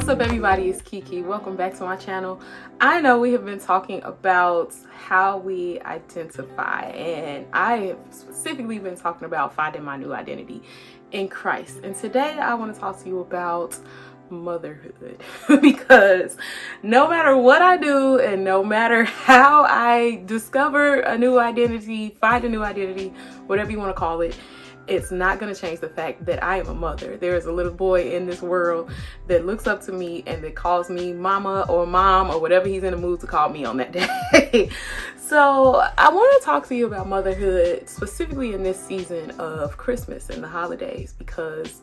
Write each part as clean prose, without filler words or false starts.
What's up, everybody? It's Kiki. Welcome back to my channel. I know we have been talking about how we identify, and I have specifically been talking about finding my new identity in Christ. And today I want to talk to you about motherhood because no matter what I do and no matter how I discover a new identity, find a new identity, whatever you want to call it, it's not going to change the fact that I am a mother. There is a little boy in this world that looks up to me and that calls me mama or mom or whatever he's in the mood to call me on that day. So I want to talk to you about motherhood, specifically in this season of Christmas and the holidays, because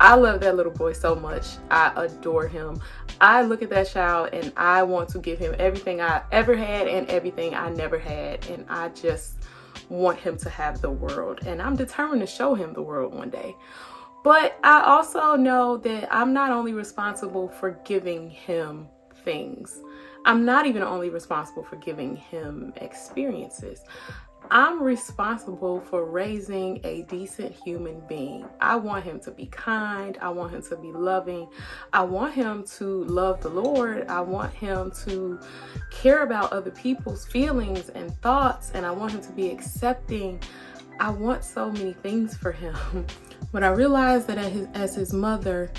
I love that little boy so much. I adore him. I look at that child and I want to give him everything I ever had and everything I never had. And I just want him to have the world, and I'm determined to show him the world one day. But I also know that I'm not only responsible for giving him things, I'm not even only responsible for giving him experiences. I'm responsible for raising a decent human being. I want him to be kind. I want him to be loving. I want him to love the Lord. I want him to care about other people's feelings and thoughts, and I want him to be accepting. I want so many things for him. But I realized that as his mother,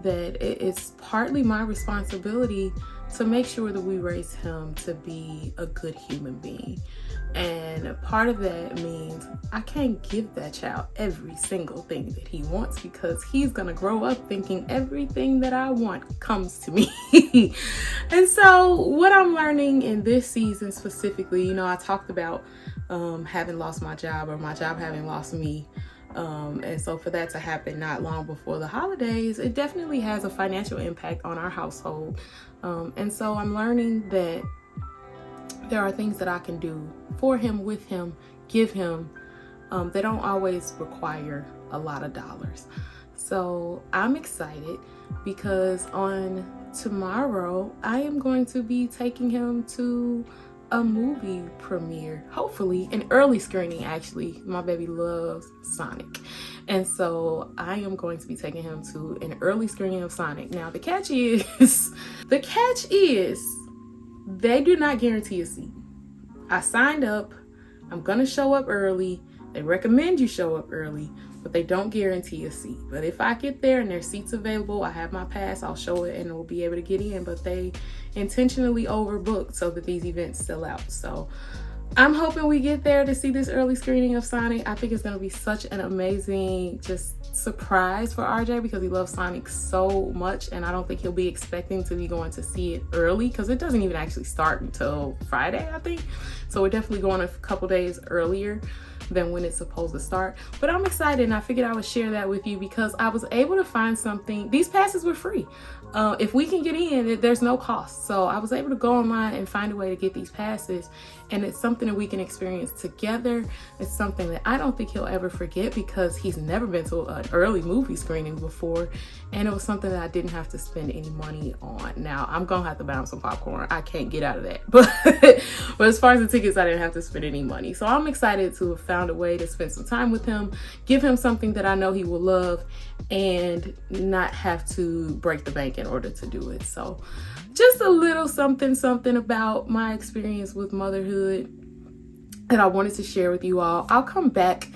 that it's partly my responsibility to make sure that we raise him to be a good human being. And part of that means I can't give that child every single thing that he wants, because he's going to grow up thinking everything that I want comes to me. And so what I'm learning in this season specifically, I talked about having lost my job, or my job having lost me. And so for that to happen not long before the holidays, it definitely has a financial impact on our household. And so I'm learning that there are things that I can do for him, with him, give him, they don't always require a lot of dollars. So I'm excited because on tomorrow I am going to be taking him to a movie premiere, hopefully an early screening. Actually, my baby loves Sonic, and so I am going to be taking him to an early screening of Sonic. Now the catch is they do not guarantee a seat. I signed up. I'm gonna show up early. They recommend you show up early, but they don't guarantee a seat. But if I get there and there's seats available, I have my pass, I'll show it and we'll be able to get in. But they intentionally overbooked so that these events sell out. So I'm hoping we get there to see this early screening of Sonic. I think it's going to be such an amazing just surprise for RJ, because he loves Sonic so much, and I don't think he'll be expecting to be going to see it early, because it doesn't even actually start until Friday, I think. So we're definitely going a couple days earlier than when it's supposed to start. But I'm excited, and I figured I would share that with you because I was able to find something. These passes were free. If we can get in, there's no cost. So I was able to go online and find a way to get these passes, and it's something that we can experience together. It's something that I don't think he'll ever forget, because he's never been to an early movie screening before, and it was something that I didn't have to spend any money on. Now I'm gonna have to buy him some popcorn. I can't get out of that, but as far as the tickets, I didn't have to spend any money. So I'm excited to have found a way to spend some time with him, give him something that I know he will love, and not have to break the bank in order to do it. So just a little something about my experience with motherhood that I wanted to share with you all. I'll come back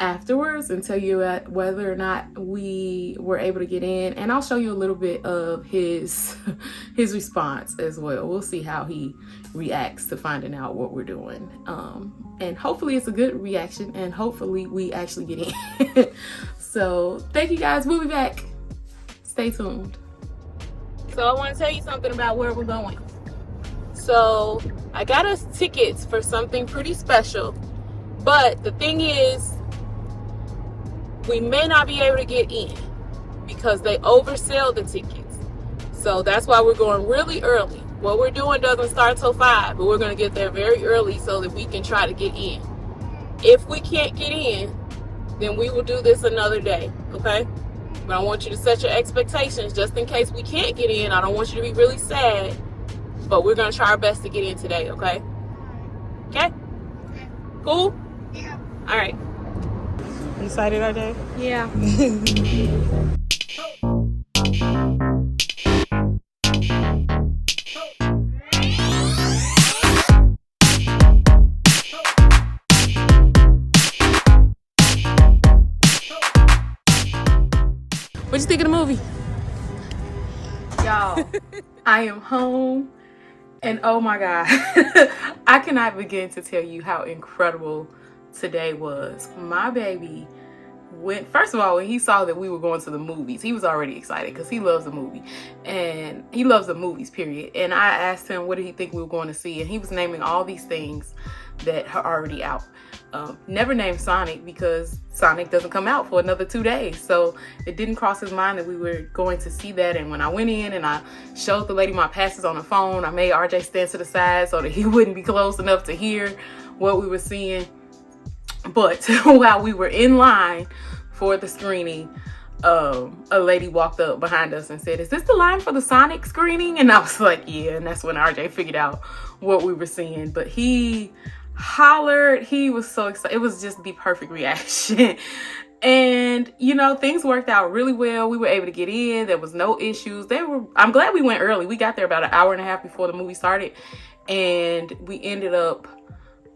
afterwards and tell you whether or not we were able to get in, and I'll show you a little bit of his response as well. We'll see how he reacts to finding out what we're doing, and hopefully it's a good reaction, and hopefully we actually get in. So thank you guys. We'll be back. Stay tuned. So I want to tell you something about where we're going. So I got us tickets for something pretty special, but the thing is, we may not be able to get in because they oversell the tickets. So that's why we're going really early. What we're doing doesn't start till 5, but we're going to get there very early so that we can try to get in. If we can't get in, then we will do this another day, okay? But I want you to set your expectations just in case we can't get in. I don't want you to be really sad, but we're going to try our best to get in today, okay? Okay? Cool? Yeah. All right. You excited, RJ? Yeah. What you think of the movie? Y'all, I am home, and oh my God, I cannot begin to tell you how incredible today was. My baby went, first of all, when he saw that we were going to the movies, he was already excited because he loves the movie, and he loves the movies, period. And I asked him what did he think we were going to see, and he was naming all these things that are already out. Never named Sonic because Sonic doesn't come out for another 2 days, so it didn't cross his mind that we were going to see that. And when I went in and I showed the lady my passes on the phone, I made RJ stand to the side so that he wouldn't be close enough to hear what we were seeing. But while we were in line for the screening, a lady walked up behind us and said, "Is this the line for the Sonic screening?" And I was like, yeah. And that's when RJ figured out what we were seeing. But he hollered, he was so excited. It was just the perfect reaction. And you know, things worked out really well. We were able to get in. There was no issues. I'm glad we went early. We got there about an hour and a half before the movie started, and we ended up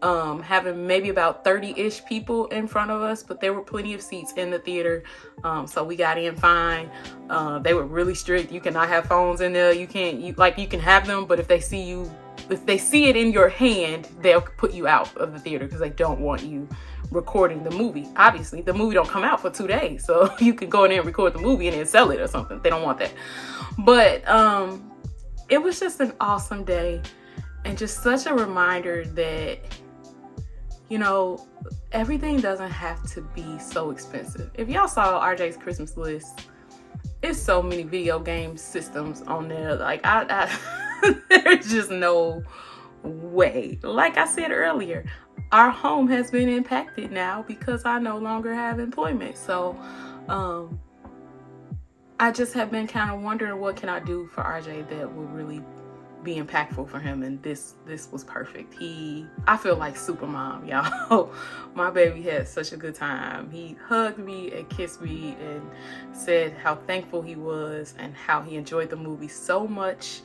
having maybe about 30-ish people in front of us, but there were plenty of seats in the theater, so we got in fine. They were really strict. You cannot have phones in there. You can have them, but if they see it in your hand, they'll put you out of the theater because they don't want you recording the movie. Obviously, the movie don't come out for 2 days, so you can go in there and record the movie and then sell it or something. They don't want that. But it was just an awesome day, and just such a reminder that, you know, everything doesn't have to be so expensive. If y'all saw RJ's Christmas list, it's so many video game systems on there. Like, I there's just no way. Like I said earlier, our home has been impacted now because I no longer have employment. So I just have been kind of wondering, what can I do for RJ that will really be impactful for him, and this was perfect. I feel like super mom, y'all. My baby had such a good time. He hugged me and kissed me and said how thankful he was and how he enjoyed the movie so much.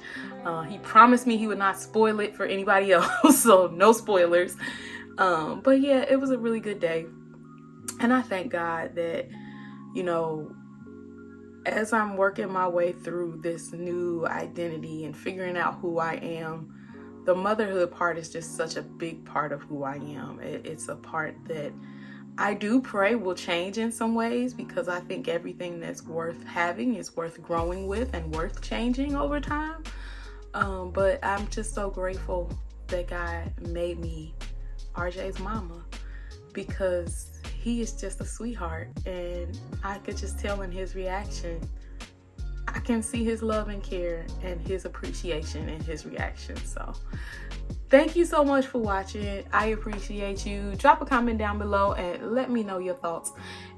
He promised me he would not spoil it for anybody else, so no spoilers. But yeah, it was a really good day, and I thank God that, you know, as I'm working my way through this new identity and figuring out who I am, the motherhood part is just such a big part of who I am. It's a part that I do pray will change in some ways, because I think everything that's worth having is worth growing with and worth changing over time. But I'm just so grateful that God made me RJ's mama, because he is just a sweetheart, and I could just tell in his reaction. I can see his love and care and his appreciation in his reaction. So thank you so much for watching. I appreciate you. Drop a comment down below and let me know your thoughts.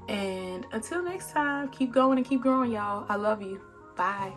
And until next time, keep going and keep growing, y'all. I love you. Bye.